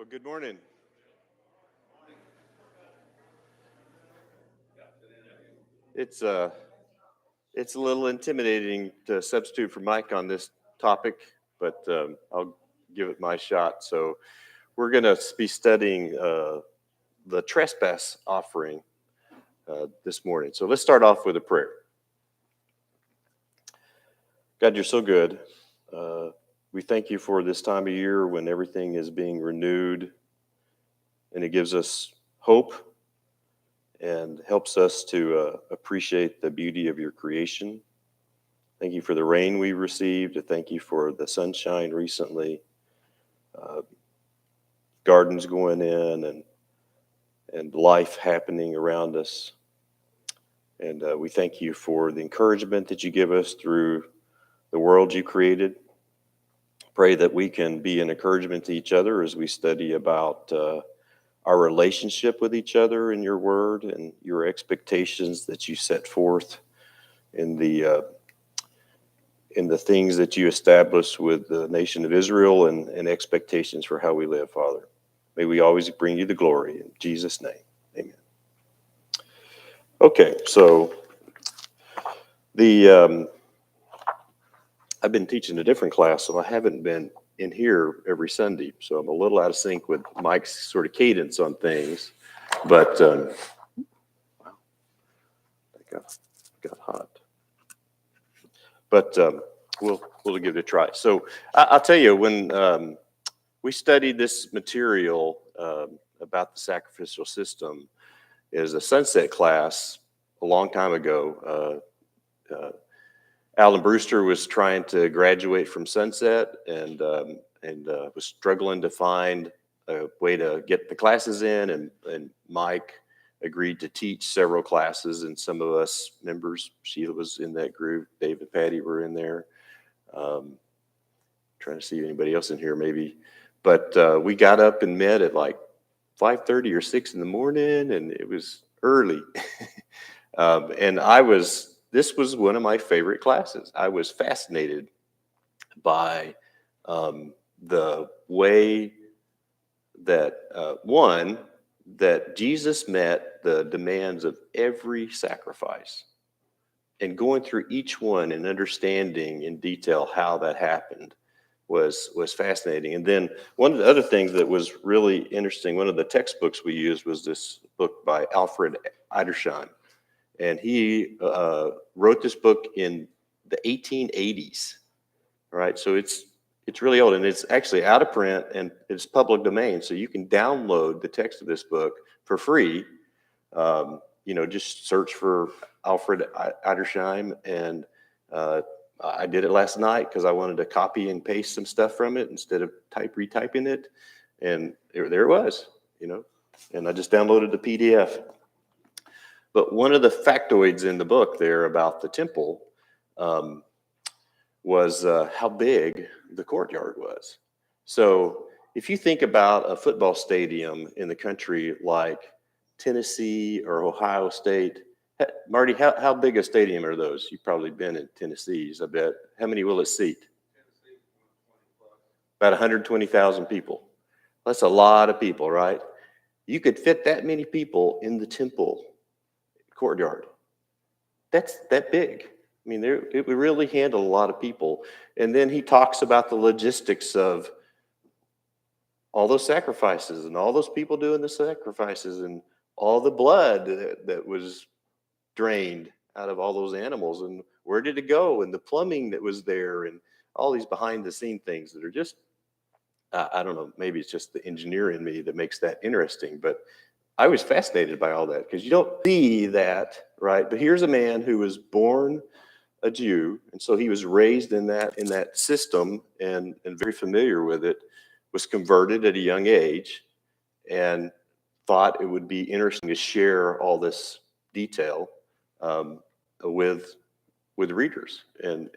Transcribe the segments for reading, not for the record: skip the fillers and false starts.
Well, good morning. It's uh, it's a little intimidating to substitute for Mike on this topic, but I'll give it my shot. So we're going to be studying the trespass offering this morning. So let's start off with a prayer. God, you're so good. Uh, we thank you for this time of year when everything is being renewed, and it gives us hope and helps us to appreciate the beauty of your creation. Thank you for the rain we received. Thank you for the sunshine recently, uh, gardens going in, and life happening around us. And we thank you for the encouragement that you give us through the world you created. Pray that we can be an encouragement to each other as we study about our relationship with each other in your word and your expectations that you set forth in the things that you established with the nation of Israel and expectations for how we live, Father. May we always bring you the glory. In Jesus' name, amen. Okay, so the I've been teaching a different class, so I haven't been in here every Sunday, so I'm a little out of sync with Mike's sort of cadence on things, but I got hot. But we'll give it a try. So I'll tell you, when we studied this material about the sacrificial system, is a sunset class a long time ago. Alan Brewster was trying to graduate from Sunset and was struggling to find a way to get the classes in, and Mike agreed to teach several classes, and some of us members, Sheila was in that group, Dave and Patty were in there. Trying to see anybody else in here maybe, but we got up and met at like 5:30 or 6 in the morning, and it was early. And this was one of my favorite classes. I was fascinated by the way that, one, that Jesus met the demands of every sacrifice, and going through each one and understanding in detail how that happened was fascinating. And then one of the other things that was really interesting, one of the textbooks we used was this book by Alfred Edersheim, and he wrote this book in the 1880s. Right, so it's really old, and it's actually out of print, and it's public domain, so you can download the text of this book for free. Just search for Alfred Edersheim, and I did it last night because I wanted to copy and paste some stuff from it instead of retyping it, and there it was, and I just downloaded the PDF. But one of the factoids in the book there about the temple was how big the courtyard was. So if you think about a football stadium in the country like Tennessee or Ohio State, Marty, how big a stadium are those? You've probably been in Tennessee's, I bet. How many will it seat? About 120,000 people. That's a lot of people, right? You could fit that many people in the temple courtyard. That's that big. I mean, it would really handle a lot of people. And then he talks about the logistics of all those sacrifices and all those people doing the sacrifices and all the blood that was drained out of all those animals, and where did it go, and the plumbing that was there, and all these behind the scene things that are just, I don't know, maybe it's just the engineer in me that makes that interesting, but I was fascinated by all that because you don't see that, right? But here's a man who was born a Jew, and so he was raised in that system and very familiar with it, was converted at a young age, and thought it would be interesting to share all this detail um, with readers, and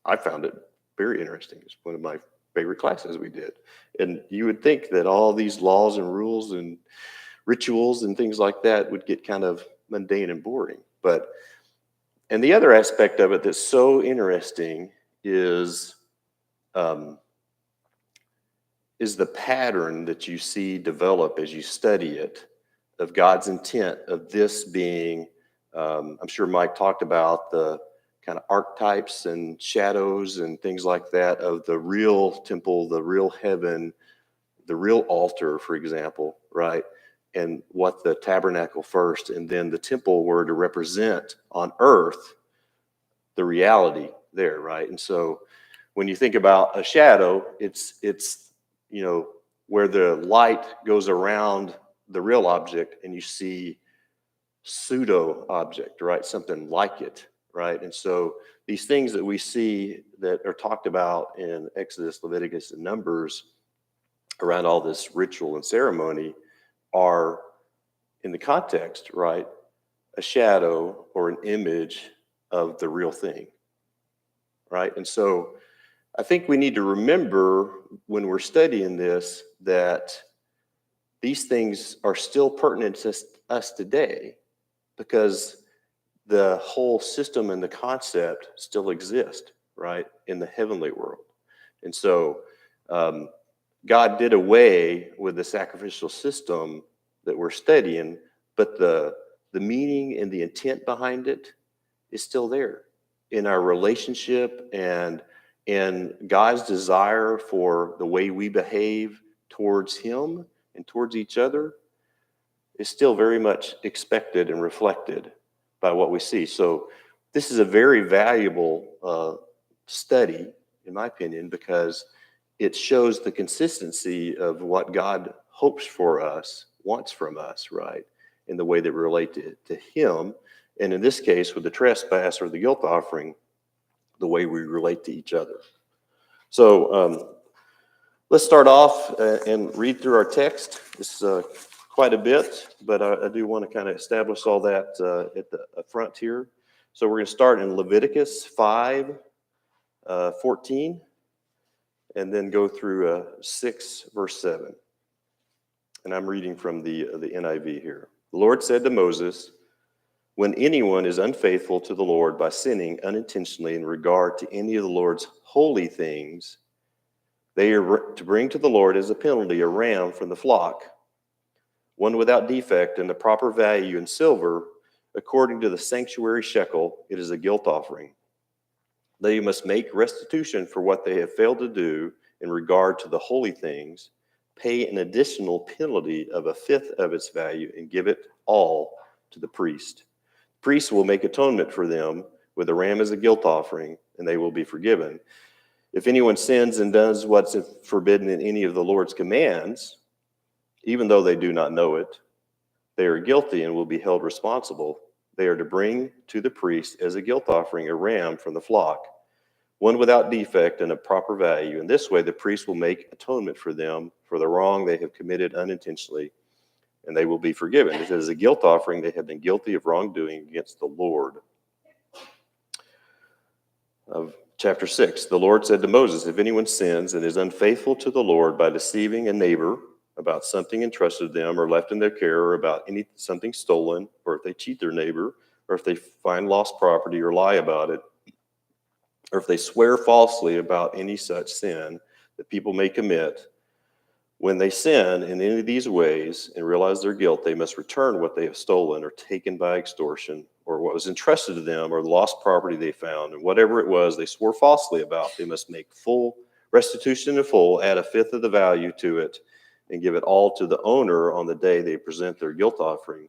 I found it very interesting. It's one of my favorite classes we did, and you would think that all these laws and rules and rituals and things like that would get kind of mundane and boring, and the other aspect of it that's so interesting is is the pattern that you see develop as you study it of God's intent of this being, I'm sure Mike talked about the kind of archetypes and shadows and things like that of the real temple, the real heaven, the real altar, for example, right? And what the tabernacle first, and then the temple were to represent on earth the reality there, right? And so when you think about a shadow, it's where the light goes around the real object and you see pseudo object, right? Something like it, right? And so these things that we see that are talked about in Exodus, Leviticus, and Numbers around all this ritual and ceremony are, in the context, right, a shadow or an image of the real thing, right? And so I think we need to remember when we're studying this that these things are still pertinent to us today because the whole system and the concept still exist, right, in the heavenly world. And so God did away with the sacrificial system that we're studying, but the meaning and the intent behind it is still there in our relationship and God's desire for the way we behave towards him and towards each other is still very much expected and reflected by what we see. So this is a very valuable study, in my opinion, because it shows the consistency of what God hopes for us, wants from us, right, in the way that we relate to him. And in this case, with the trespass or the guilt offering, the way we relate to each other. So let's start off and read through our text. It's quite a bit, but I do want to kind of establish all that at the front here. So we're going to start in Leviticus 5, 14, and then go through 6, verse 7. And I'm reading from the NIV here. The Lord said to Moses, when anyone is unfaithful to the Lord by sinning unintentionally in regard to any of the Lord's holy things, they are to bring to the Lord as a penalty a ram from the flock, one without defect and the proper value in silver, according to the sanctuary shekel. It is a guilt offering. They must make restitution for what they have failed to do in regard to the holy things, pay an additional penalty of a fifth of its value, and give it all to the priest. The priest will make atonement for them with a ram as a guilt offering, and they will be forgiven. If anyone sins and does what's forbidden in any of the Lord's commands, even though they do not know it, they are guilty and will be held responsible. They are to bring to the priest as a guilt offering a ram from the flock, one without defect and of proper value. In this way, the priest will make atonement for them for the wrong they have committed unintentionally, and they will be forgiven. If it is a guilt offering, they have been guilty of wrongdoing against the Lord. Of chapter 6, the Lord said to Moses, if anyone sins and is unfaithful to the Lord by deceiving a neighbor about something entrusted to them or left in their care, or about something stolen, or if they cheat their neighbor, or if they find lost property or lie about it, or if they swear falsely about any such sin that people may commit, when they sin in any of these ways and realize their guilt, they must return what they have stolen or taken by extortion, or what was entrusted to them, or the lost property they found, and whatever it was they swore falsely about, they must make full restitution in full, add a fifth of the value to it, and give it all to the owner on the day they present their guilt offering.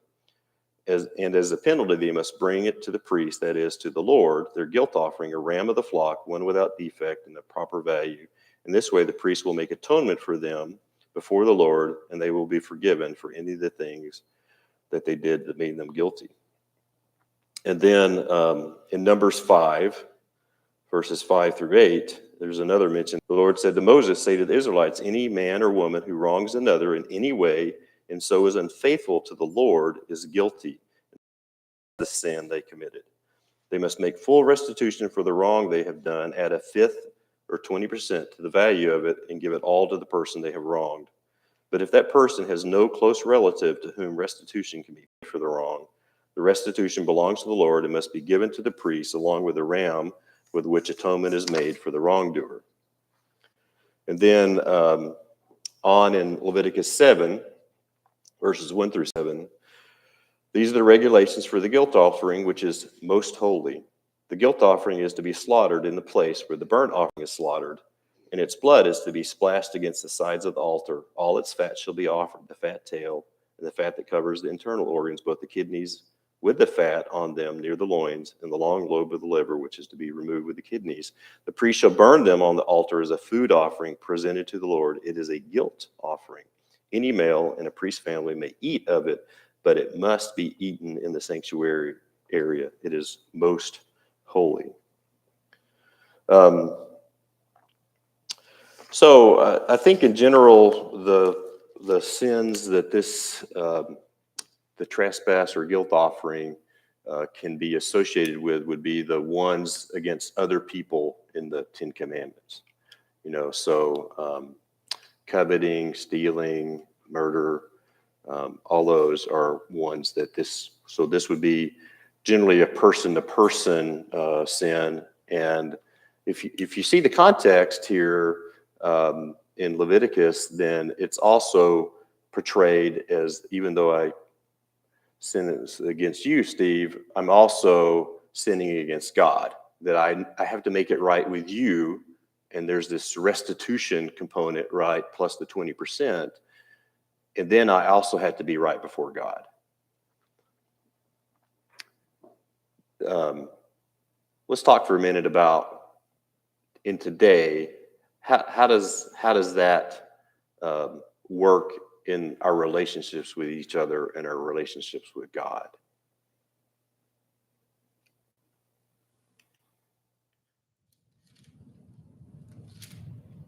As a penalty, they must bring it to the priest, that is, to the Lord, their guilt offering, a ram of the flock, one without defect and of proper value. In this way, the priest will make atonement for them before the Lord, and they will be forgiven for any of the things that they did that made them guilty. And then in Numbers 5, verses 5 through 8, there's another mention. The Lord said to Moses, say to the Israelites, any man or woman who wrongs another in any way and so is unfaithful to the Lord is guilty of the sin they committed. They must make full restitution for the wrong they have done, add a fifth or 20% to the value of it, and give it all to the person they have wronged. But if that person has no close relative to whom restitution can be paid for the wrong, the restitution belongs to the Lord and must be given to the priest along with the ram with which atonement is made for the wrongdoer. And then on in Leviticus 7, verses 1 through 7. These are the regulations for the guilt offering, which is most holy. The guilt offering is to be slaughtered in the place where the burnt offering is slaughtered, and its blood is to be splashed against the sides of the altar. All its fat shall be offered, the fat tail, and the fat that covers the internal organs, both the kidneys with the fat on them near the loins, and the long lobe of the liver, which is to be removed with the kidneys. The priest shall burn them on the altar as a food offering presented to the Lord. It is a guilt offering. Any male in a priest's family may eat of it, but it must be eaten in the sanctuary area. It is most holy. So I think in general, the sins that this the trespass or guilt offering can be associated with would be the ones against other people in the Ten Commandments. So coveting, stealing, murder, all those are ones that this would be generally a person-to-person sin. And if you see the context here in Leviticus, then it's also portrayed as, even though I sin against you, Steve, I'm also sinning against God, that I have to make it right with you. And there's this restitution component, right, plus the 20%. And then I also have to be right before God. Let's talk for a minute about, in today, how does that work in our relationships with each other and our relationships with God?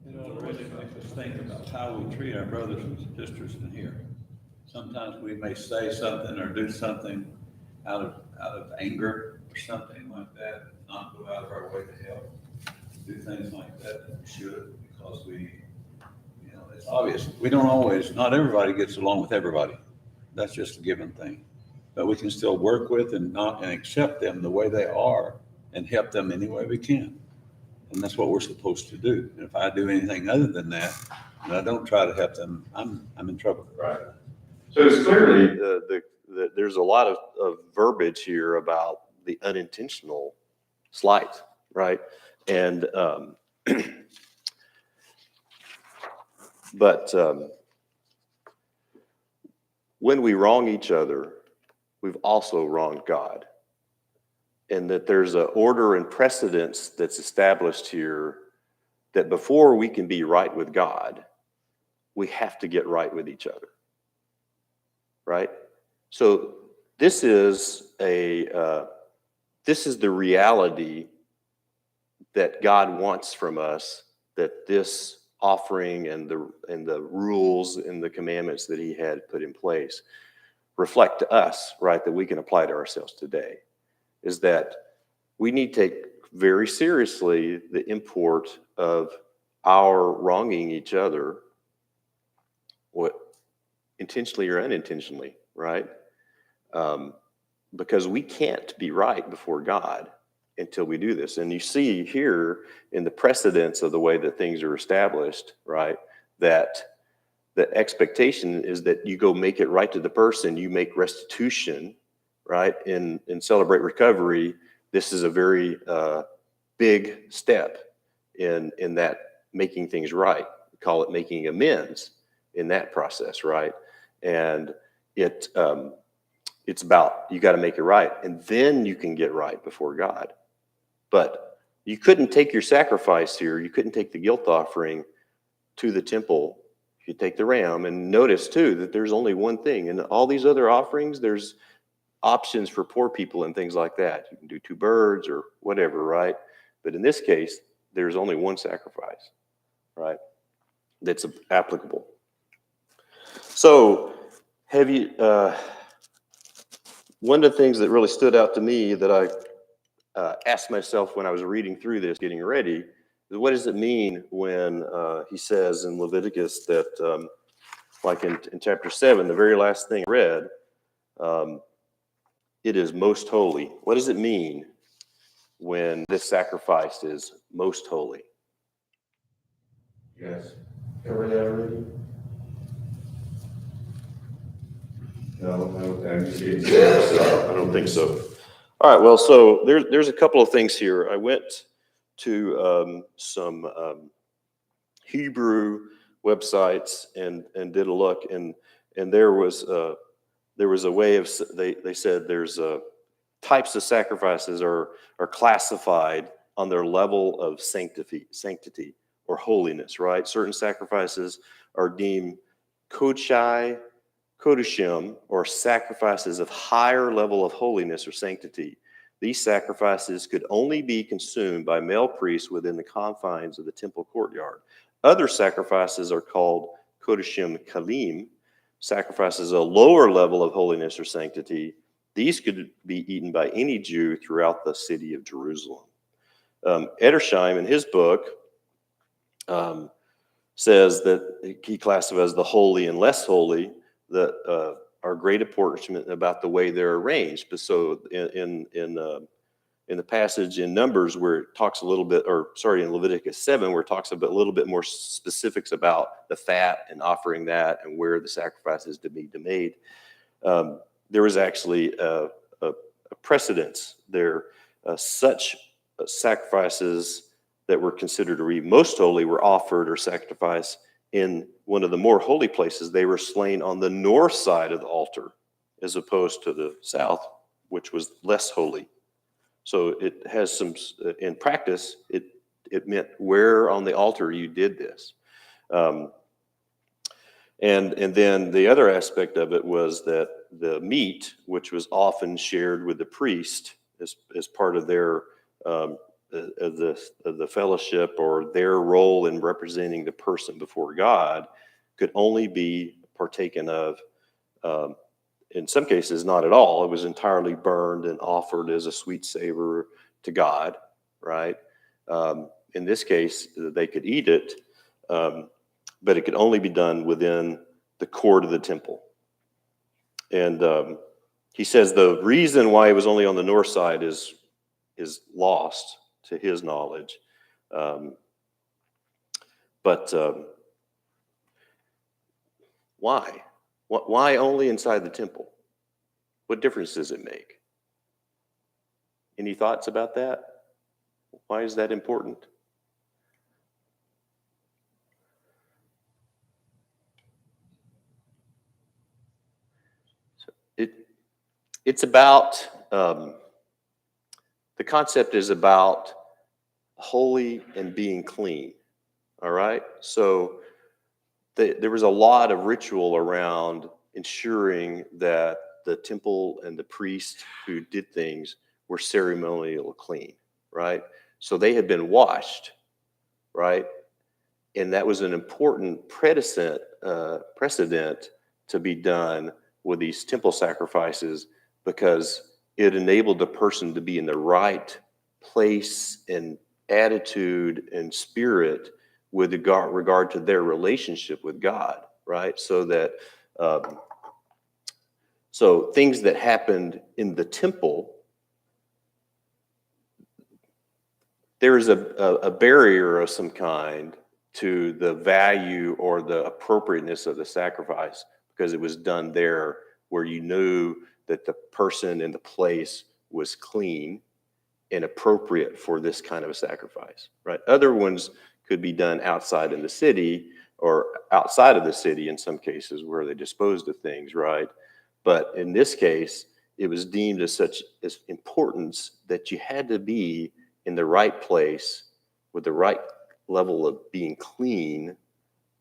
It really makes us think about how we treat our brothers and sisters in here. Sometimes we may say something or do something out of anger or something like that, not go out of our way to help, do things like that we should, because it's obvious. We don't always, not everybody gets along with everybody. That's just a given thing. But we can still work with and accept them the way they are and help them any way we can. And that's what we're supposed to do. And if I do anything other than that, and I don't try to help them, I'm in trouble. Right. So it's clearly there's a lot of verbiage here about the unintentional slight, right? And but when we wrong each other, we've also wronged God. And that there's an order and precedence that's established here that before we can be right with God, we have to get right with each other, right? So this is the reality that God wants from us, that this offering and the rules and the commandments that he had put in place reflect to us, right, that we can apply to ourselves today, is that we need to take very seriously the import of our wronging each other, what intentionally or unintentionally, right? Because we can't be right before God until we do this. And you see here in the precedence of the way that things are established, right, that the expectation is that you go make it right to the person, you make restitution, right, and celebrate recovery. This is a very big step in that making things right. We call it making amends in that process, right? And it's about, you got to make it right, and then you can get right before God. But you couldn't take your sacrifice here. You couldn't take the guilt offering to the temple. You take the ram, and notice too that there's only one thing. And all these other offerings, there's options for poor people and things like that. You can do 2 birds or whatever, right? But in this case, there's only one sacrifice, right, that's applicable. So have you, one of the things that really stood out to me that I asked myself when I was reading through this, getting ready, is what does it mean when he says in Leviticus that, like in chapter 7, the very last thing I read, it is most holy. What does it mean when this sacrifice is most holy? You guys covered that already? No, I just didn't. I don't think so. All right, well, so there's a couple of things here. I went to some Hebrew websites and did a look, and there was a way of they said there's types of sacrifices are classified on their level of sanctity or holiness, right? Certain sacrifices are deemed kodshai, kodushim, or sacrifices of higher level of holiness or sanctity. These sacrifices could only be consumed by male priests within the confines of the temple courtyard. Other sacrifices are called kodushim kalim, sacrifices a lower level of holiness or sanctity. These could be eaten by any Jew throughout the city of Jerusalem. Edersheim, in his book, says that he classifies the holy and less holy that are great apportionment about the way they're arranged. But so in the passage in Numbers where it talks a little bit, or sorry, in Leviticus 7, where it talks a little bit more specifics about the fat and offering that and where the sacrifice is to be made, there was actually a precedence there. Such sacrifices that were considered to be most holy were offered or sacrificed in one of the more holy places. They were slain on the north side of the altar as opposed to the south, which was less holy. So it has some, in practice, it meant where on the altar you did this. And then the other aspect of it was that the meat, which was often shared with the priest as part of their the fellowship or their role in representing the person before God, could only be partaken of. In some cases, not at all. It was entirely burned and offered as a sweet savor to God, right? In this case, they could eat it, but it could only be done within the court of the temple. And he says the reason why it was only on the north side is lost to his knowledge. But why? Why only inside the temple? What difference does it make? Any thoughts about that? Why is that important? So it's about, the concept is about holy and being clean, all right? So there was a lot of ritual around ensuring that the temple and the priest who did things were ceremonially clean, right? So they had been washed, right? And that was an important precedent to be done with these temple sacrifices because it enabled the person to be in the right place and attitude and spirit with regard to their relationship with God, right? So that so things that happened in the temple, there is a barrier of some kind to the value or the appropriateness of the sacrifice because it was done there where you knew that the person in the place was clean and appropriate for this kind of a sacrifice, right? Other ones could be done outside in the city or outside of the city in some cases where they disposed of things, right? But in this case, it was deemed as such as importance that you had to be in the right place with the right level of being clean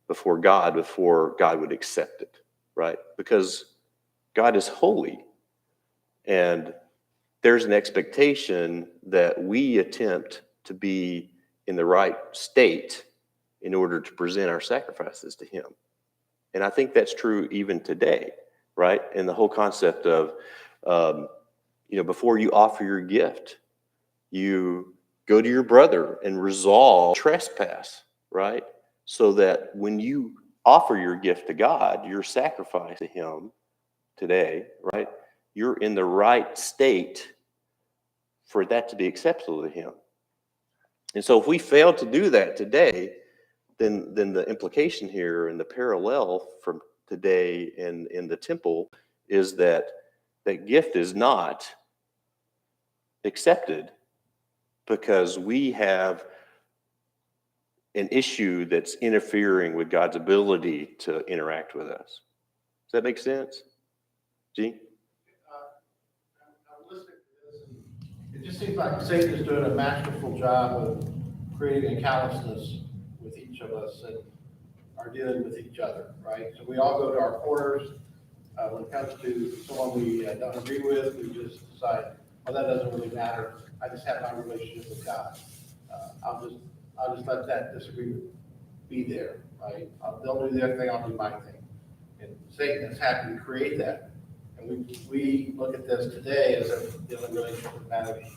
before God would accept it, right? Because God is holy. And there's an expectation that we attempt to be in the right state in order to present our sacrifices to him. And I think that's true even today, right? And the whole concept of, before you offer your gift, you go to your brother and resolve trespass, right? So that when you offer your gift to God, your sacrifice to him today, right? You're in the right state for that to be acceptable to him. And so if we fail to do that today, then the implication here and the parallel from today in the temple is that that gift is not accepted because we have an issue that's interfering with God's ability to interact with us. Does that make sense? Gene? I'm listening to this, and it just seems like Satan is doing a masterful job of creating a callousness with each of us and are dealing with each other, right? So we all go to our corners. When it comes to someone we don't agree with, we just decide, well, that doesn't really matter. I just have my relationship with God. I'll just let that disagreement be there, right? They'll do their thing, I'll do my thing. And Satan is happy to create that. And we look at this today as if the only relationship that matters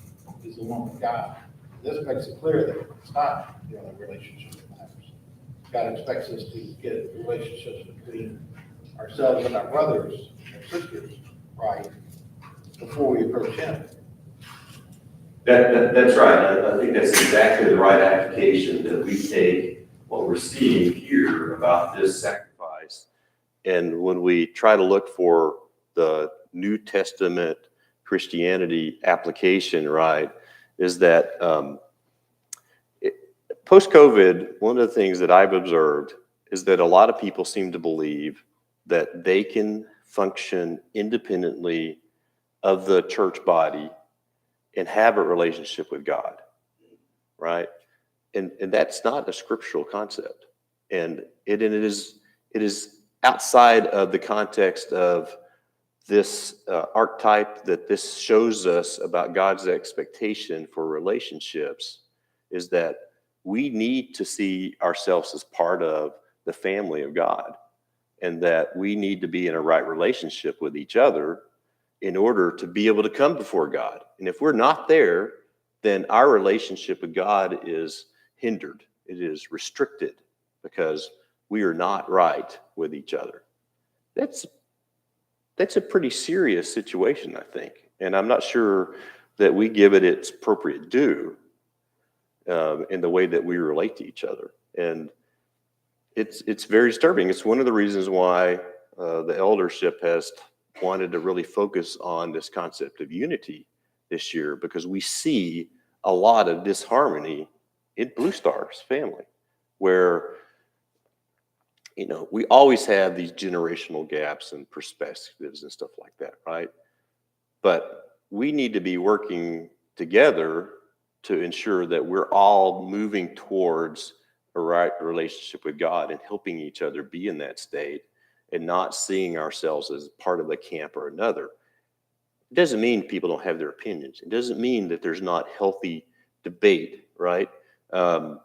is the one with God. This makes it clear that it's not the only relationship that matters. God expects us to get relationships between ourselves and our brothers and sisters right before we approach Him. That's right. I think that's exactly the right application, that we take what we're seeing here about this sacrifice, and when we try to look for the New Testament Christianity application, right, is that post-COVID, one of the things that I've observed is that a lot of people seem to believe that they can function independently of the church body and have a relationship with God, right? And that's not a scriptural concept. And it is outside of the context of this archetype that this shows us about God's expectation for relationships, is that we need to see ourselves as part of the family of God, and that we need to be in a right relationship with each other in order to be able to come before God. And if we're not there, then our relationship with God is hindered. It is restricted because we are not right with each other. That's a pretty serious situation, I think. And I'm not sure that we give it its appropriate due in the way that we relate to each other. And it's very disturbing. It's one of the reasons why the eldership has wanted to really focus on this concept of unity this year, because we see a lot of disharmony in Blue Star's family, where, you know, we always have these generational gaps and perspectives and stuff like that, right? But we need to be working together to ensure that we're all moving towards a right relationship with God and helping each other be in that state, and not seeing ourselves as part of a camp or another. It doesn't mean people don't have their opinions. It doesn't mean that there's not healthy debate, right? You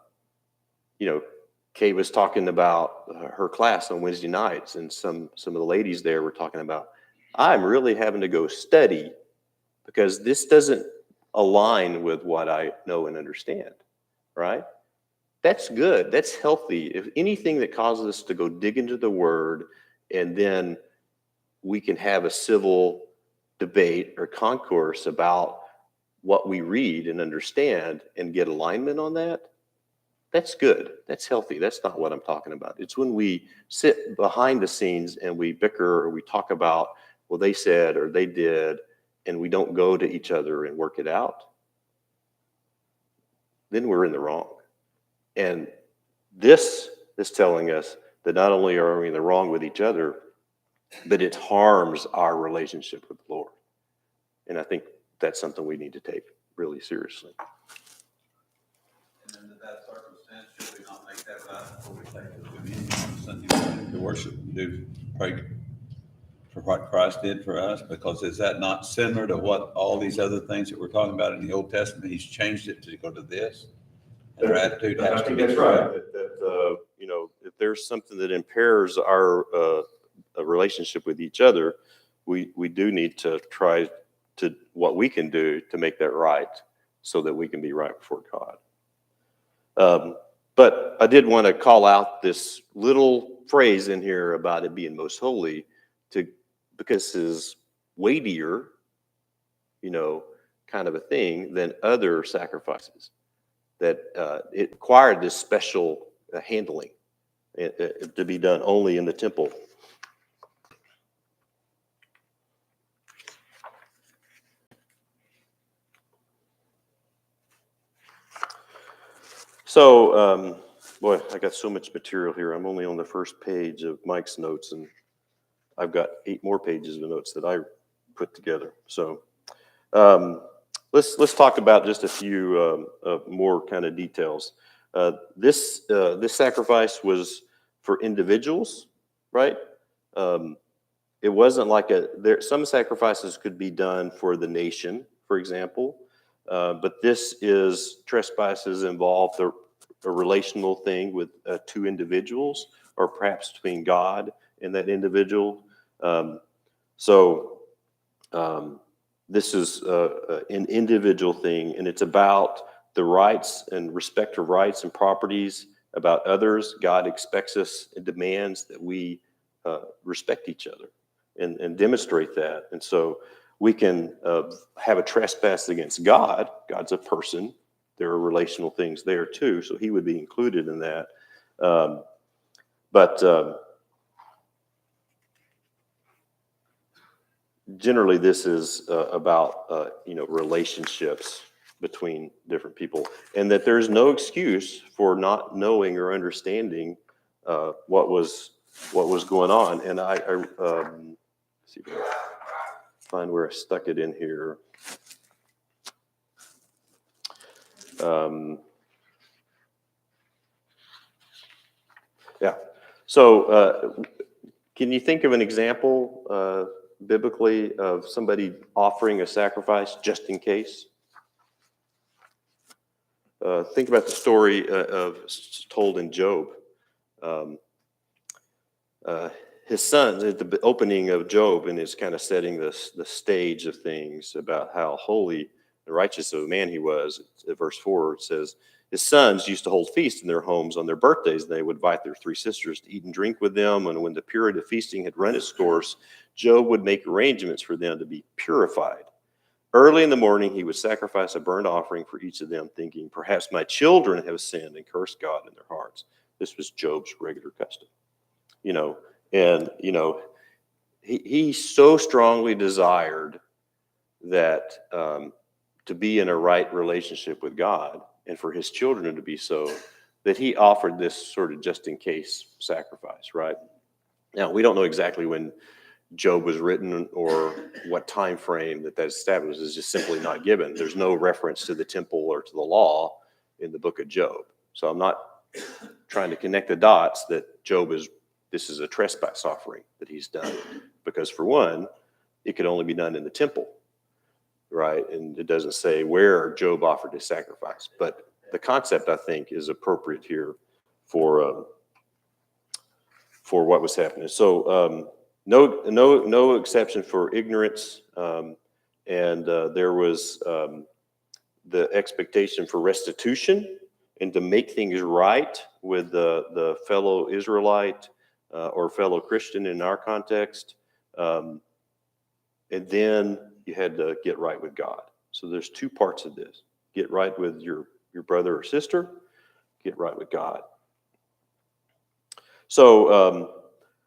know, Kay was talking about her class on Wednesday nights, and some of the ladies there were talking about, I'm really having to go study because this doesn't align with what I know and understand, right? That's good. That's healthy. If anything that causes us to go dig into the Word, and then we can have a civil debate or concourse about what we read and understand and get alignment on that, that's good. That's healthy. That's not what I'm talking about. It's when we sit behind the scenes and we bicker or we talk about, well, they said or they did, and we don't go to each other and work it out, then we're in the wrong. And this is telling us that not only are we in the wrong with each other, but it harms our relationship with the Lord. And I think that's something we need to take really seriously. And under that circumstance, should we not make that right before we take the communion on Sunday morning to worship and do pray for what Christ did for us? Because is that not similar to what all these other things that we're talking about in the Old Testament? He's changed it to go to this. And our attitude has to be That's right. That you know, if there's something that impairs our a relationship with each other, we do need to try to what we can do to make that right, so that we can be right before God. But I did want to call out this little phrase in here about it being most holy, because this is weightier, you know, kind of a thing than other sacrifices. That it required this special handling to be done only in the temple. So, boy, I got so much material here. I'm only on the first page of Mike's notes, and I've got 8 more pages of notes that I put together. So, let's talk about just a few more kind of details. This sacrifice was for individuals, right? It wasn't like some sacrifices could be done for the nation, for example, but this is trespasses involve a relational thing with 2 individuals, or perhaps between God and that individual. So this is an individual thing, and it's about the rights and respect of rights and properties about others. God expects us and demands that we respect each other and demonstrate that. And so we can have a trespass against God. God's a person. There are relational things there too, so he would be included in that. But generally, this is about relationships between different people, and that there's no excuse for not knowing or understanding what was going on. And I see if I can find where I stuck it in here. Yeah. So, can you think of an example biblically of somebody offering a sacrifice just in case? Think about the story told in Job. His sons, at the opening of Job, and is kind of setting the stage of things about how holy and righteous of a man he was. At verse 4, it says, his sons used to hold feasts in their homes on their birthdays. They would invite their 3 sisters to eat and drink with them. And when the period of feasting had run its course, Job would make arrangements for them to be purified. Early in the morning, he would sacrifice a burnt offering for each of them, thinking, perhaps my children have sinned and cursed God in their hearts. This was Job's regular custom. He so strongly desired that to be in a right relationship with God and for his children to be so, that he offered this sort of just in case sacrifice, right? Now, we don't know exactly when Job was written or what time frame that established is just simply not given. There's no reference to the temple or to the law in the book of Job. So I'm not trying to connect the dots that this is a trespass offering that he's done, because for one, it could only be done in the temple, right? And it doesn't say where Job offered his sacrifice, but the concept, I think, is appropriate here for what was happening. So no exception for ignorance, and there was the expectation for restitution and to make things right with the fellow Israelite or fellow Christian in our context. And then you had to get right with God. So there's 2 parts of this. Get right with your brother or sister, get right with God. So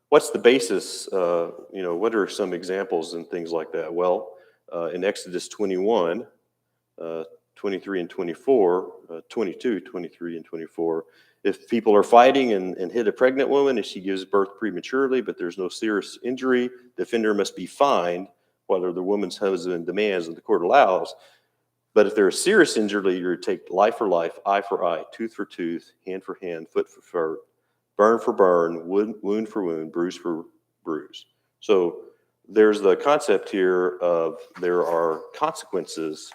what's the basis? What are some examples and things like that? Well, in Exodus 21, 23 and 24, 22, 23 and 24, if people are fighting and hit a pregnant woman and she gives birth prematurely, but there's no serious injury, the offender must be fined, whether the woman's husband demands and the court allows. But if there's serious injury, you're to take life for life, eye for eye, tooth for tooth, hand for hand, foot for foot, burn for burn, wound for wound, bruise for bruise. So there's the concept here of there are consequences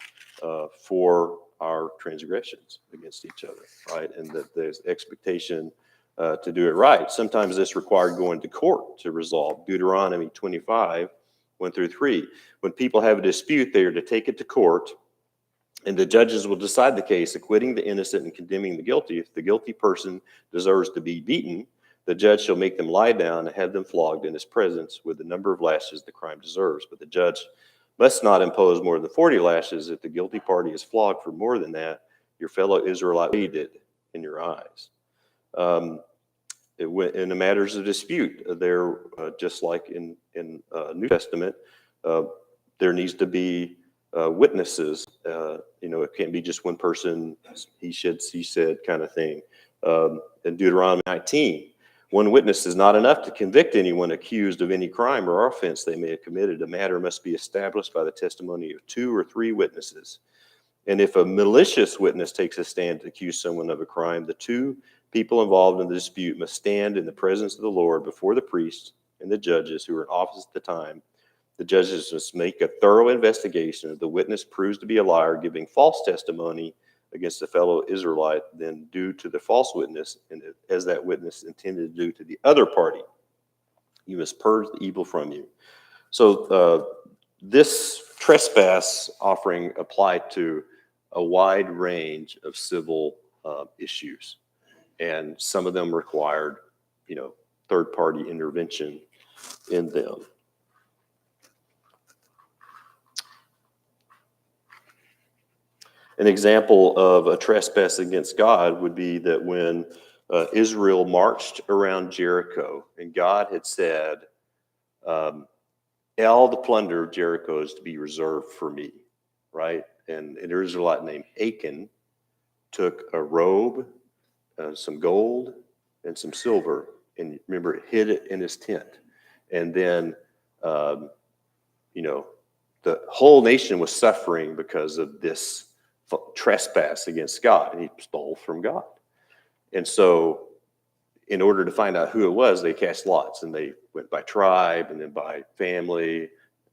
for our transgressions against each other, right? And that there's expectation to do it right. Sometimes this required going to court to resolve. Deuteronomy 25, 1-3. When people have a dispute, they are to take it to court, and the judges will decide the case, acquitting the innocent and condemning the guilty. If the guilty person deserves to be beaten, the judge shall make them lie down and have them flogged in his presence with the number of lashes the crime deserves. But the judge must not impose more than 40 lashes. If the guilty party is flogged for more than that, your fellow Israelite hated in your eyes. In the matters of dispute, just like in New Testament, there needs to be witnesses. It can't be just one person, he said, she said kind of thing. In Deuteronomy 19, one witness is not enough to convict anyone accused of any crime or offense they may have committed. The matter must be established by the testimony of 2 or 3 witnesses. And if a malicious witness takes a stand to accuse someone of a crime, the 2 people involved in the dispute must stand in the presence of the Lord before the priests and the judges who were in office at the time. The judges must make a thorough investigation. If the witness proves to be a liar, giving false testimony against a fellow Israelite, then due to the false witness, and as that witness intended to do to the other party, you must purge the evil from you. So this trespass offering applied to a wide range of civil issues, and some of them required, third-party intervention in them. An example of a trespass against God would be that when Israel marched around Jericho, and God had said, all the plunder of Jericho is to be reserved for me, right? And an Israelite named Achan took a robe, some gold, and some silver, and remember, hid it in his tent. And then, the whole nation was suffering because of this trespass against God, and he stole from God. And so in order to find out who it was, they cast lots, and they went by tribe, and then by family,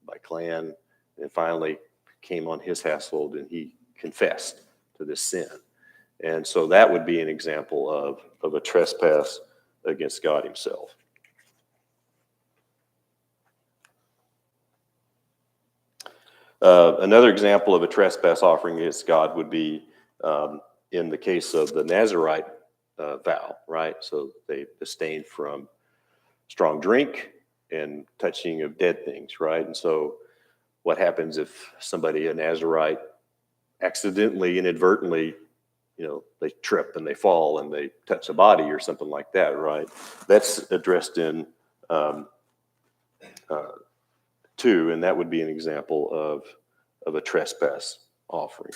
by clan, and finally came on his household, and he confessed to this sin. And so that would be an example of a trespass against God himself. Another example of a trespass offering against God would be in the case of the Nazirite vow, right? So they abstained from strong drink and touching of dead things, right? And so what happens if somebody, a Nazirite, accidentally, inadvertently, they trip and they fall and they touch a body or something like that, right? That's addressed in 2, and that would be an example of a trespass offering.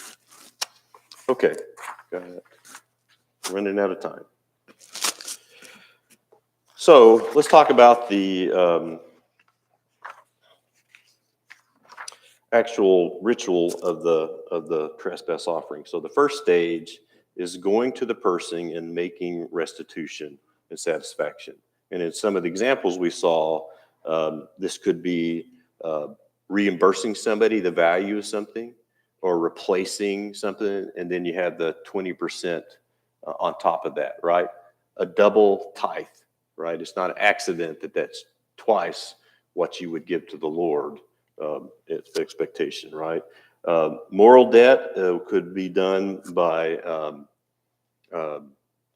Okay, go ahead. Running out of time. So let's talk about the actual ritual of the trespass offering. So the first stage is going to the person and making restitution and satisfaction. And in some of the examples we saw, this could be reimbursing somebody the value of something, or replacing something, and then you have the 20% on top of that, right? A double tithe, right? It's not an accident that that's twice what you would give to the Lord. It's the expectation, right? Moral debt could be done by,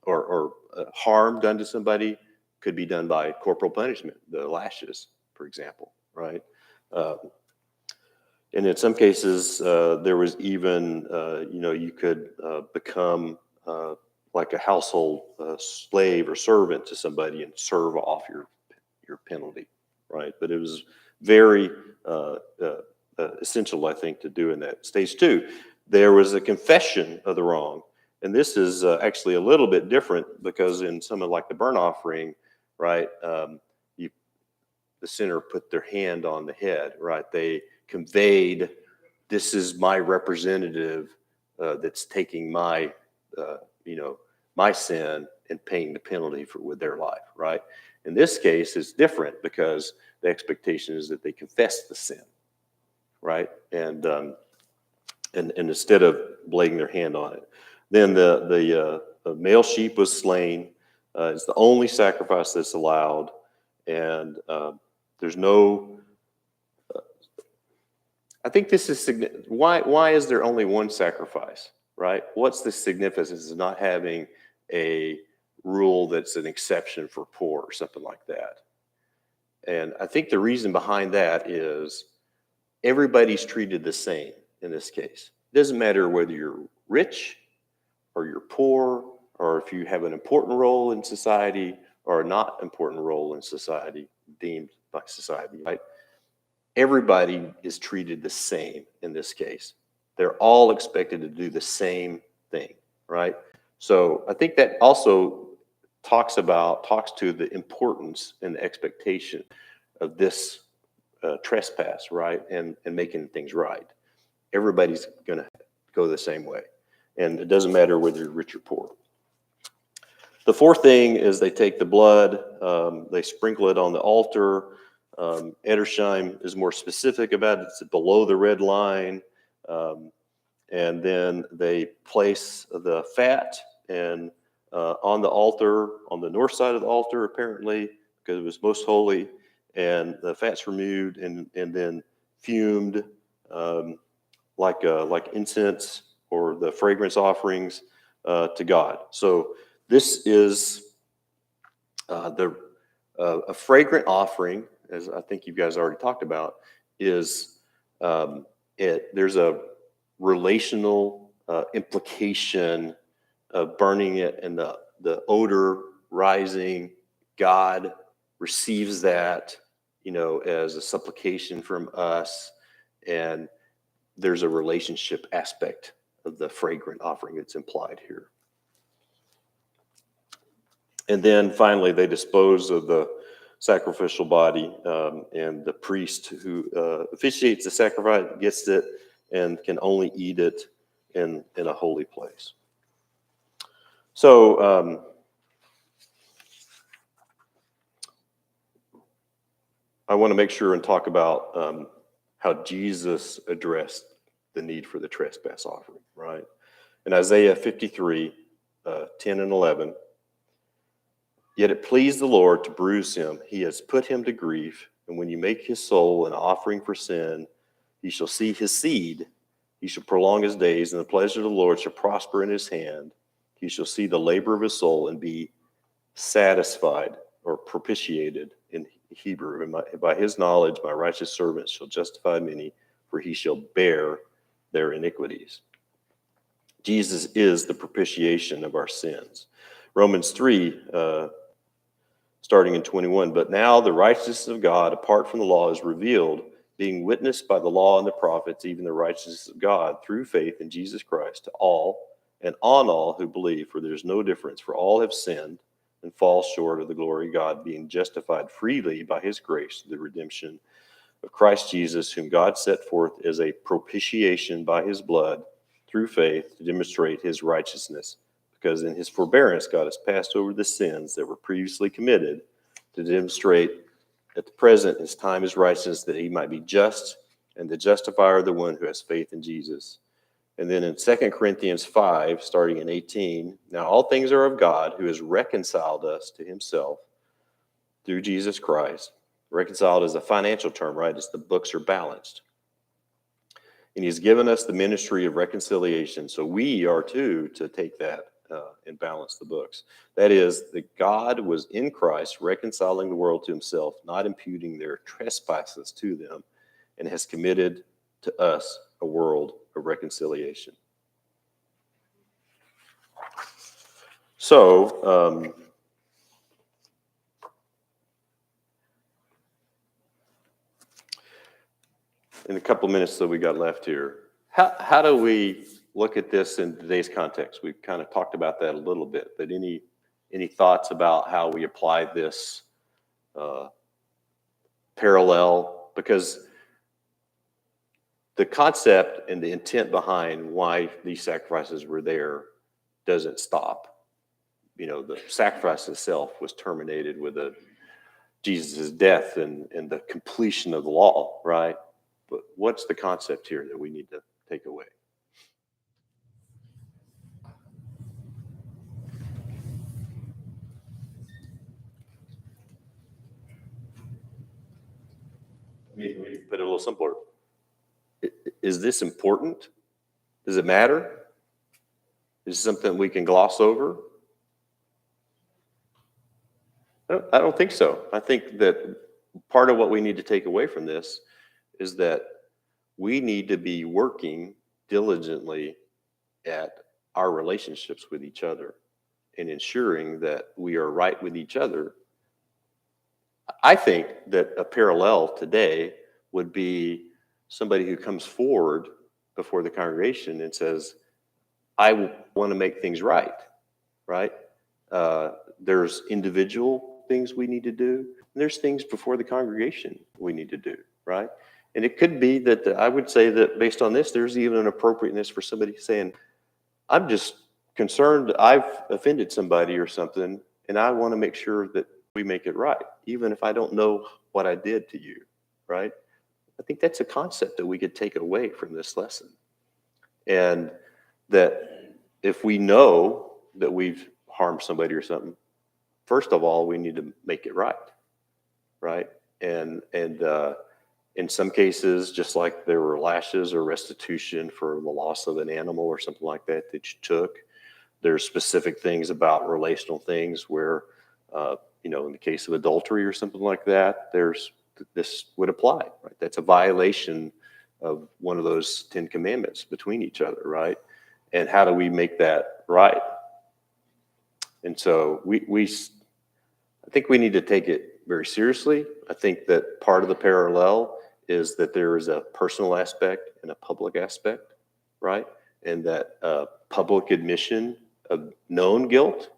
or harm done to somebody could be done by corporal punishment, the lashes, for example, right? And in some cases, there was even, you could become like a household slave or servant to somebody and serve off your penalty, right? But it was very essential, I think, to do in that. Stage 2, there was a confession of the wrong. And this is actually a little bit different, because in some of like the burnt offering, right, the sinner put their hand on the head, right? They conveyed, this is my representative that's taking my, my sin and paying the penalty with their life, right? In this case, it's different, because the expectation is that they confess the sin, right? And instead of laying their hand on it, then the male sheep was slain. It's the only sacrifice that's allowed, and there's no. I think this is significant. Why is there only one sacrifice, right? What's the significance of not having a rule that's an exception for poor or something like that? And I think the reason behind that is everybody's treated the same in this case. It doesn't matter whether you're rich or you're poor, or if you have an important role in society or a not important role in society, deemed by society, right? everybody is treated the same in this case. They're all expected to do the same thing, right? So I think that also talks to the importance and the expectation of this trespass, right? And making things right. Everybody's going to go the same way. And it doesn't matter whether you're rich or poor. The fourth thing is they take the blood, they sprinkle it on the altar. Edersheim is more specific about it. It's below the red line. And then they place the fat and on the altar, on the north side of the altar, apparently, because it was most holy. And the fat's removed and then fumed like incense or the fragrance offerings to God. So this is a fragrant offering, as I think you guys already talked about, is there's a relational implication of burning it and the odor rising. God receives that, as a supplication from us, and there's a relationship aspect of the fragrant offering that's implied here. And then finally, they dispose of the sacrificial body, and the priest who officiates the sacrifice gets it and can only eat it in a holy place. So I want to make sure and talk about how Jesus addressed the need for the trespass offering, right? In Isaiah 53, 10 and 11, yet it pleased the Lord to bruise him. He has put him to grief. And when you make his soul an offering for sin, he shall see his seed. He shall prolong his days, and the pleasure of the Lord shall prosper in his hand. He shall see the labor of his soul and be satisfied or propitiated in Hebrew. And by his knowledge, my righteous servant shall justify many, for he shall bear their iniquities. Jesus is the propitiation of our sins. Romans 3, starting in 21, but now the righteousness of God apart from the law is revealed, being witnessed by the law and the prophets, even the righteousness of God through faith in Jesus Christ to all and on all who believe, for there is no difference, for all have sinned and fall short of the glory of God, being justified freely by his grace through the redemption of Christ Jesus, whom God set forth as a propitiation by his blood through faith to demonstrate his righteousness, because in his forbearance God has passed over the sins that were previously committed to demonstrate at the present his time is righteousness, that he might be just and the justifier of the one who has faith in Jesus. And then in 2 Corinthians 5, starting in 18, now all things are of God, who has reconciled us to himself through Jesus Christ. Reconciled is a financial term, right? It's the books are balanced. And he's given us the ministry of reconciliation. So we are too to take that and balance the books. That is, that God was in Christ reconciling the world to himself, not imputing their trespasses to them, and has committed to us a world of reconciliation. So, in a couple minutes that we got left here, how do we look at this in today's context? We've kind of talked about that a little bit, but any thoughts about how we apply this parallel? Because the concept and the intent behind why these sacrifices were there doesn't stop. The sacrifice itself was terminated with Jesus' death and the completion of the law, right? But what's the concept here that we need to take away? Let me put it a little simpler. Is this important? Does it matter? Is it something we can gloss over? I don't think so. I think that part of what we need to take away from this is that we need to be working diligently at our relationships with each other and ensuring that we are right with each other. I think that a parallel today would be somebody who comes forward before the congregation and says, I want to make things right, right? There's individual things we need to do. And there's things before the congregation we need to do, right? And it could be that I would say that based on this, there's even an appropriateness for somebody saying, I'm just concerned I've offended somebody or something, and I want to make sure that we make it right, even if I don't know what I did to you, right? I think that's a concept that we could take away from this lesson. And that if we know that we've harmed somebody or something, first of all, we need to make it right, right? And in some cases, just like there were lashes or restitution for the loss of an animal or something like that that you took, there's specific things about relational things where, in the case of adultery or something like that, this would apply, right? That's a violation of one of those 10 commandments between each other, right? And how do we make that right? And so I think we need to take it very seriously. I think that part of the parallel is that there is a personal aspect and a public aspect, right? And that public admission of known guilt,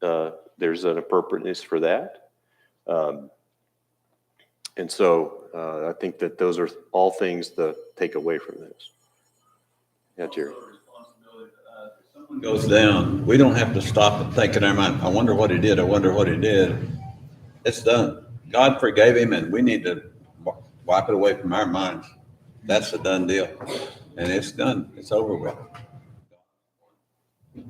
there's an appropriateness for that. And so I think that those are all things to take away from this. Yeah, Jerry. If someone goes down, we don't have to stop and think in our mind, I wonder what he did, I wonder what he did. It's done. God forgave him, and we need to wipe it away from our minds. That's a done deal. And it's done. It's over with.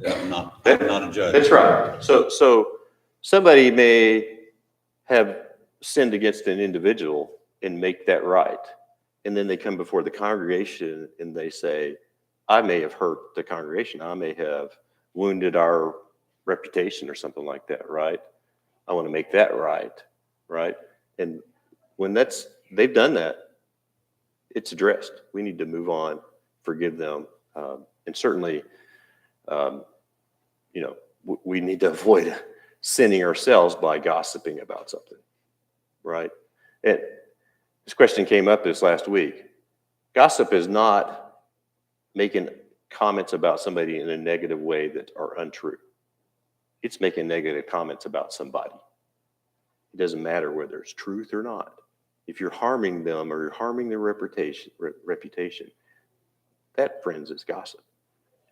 I'm not a judge. That's right. So somebody may have sinned against an individual and make that right. And then they come before the congregation and they say, I may have hurt the congregation. I may have wounded our reputation or something like that, right? I want to make that right, right? And when they've done that, it's addressed. We need to move on, forgive them. And certainly, we need to avoid sinning ourselves by gossiping about something, right? And this question came up this last week. Gossip is not making comments about somebody in a negative way that are untrue. It's making negative comments about somebody. It doesn't matter whether it's truth or not. If you're harming them or you're harming their reputation, that, friends, is gossip.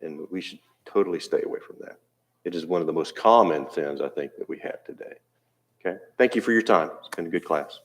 And we should totally stay away from that. It is one of the most common sins, I think, that we have today. Okay? Thank you for your time. It's been a good class.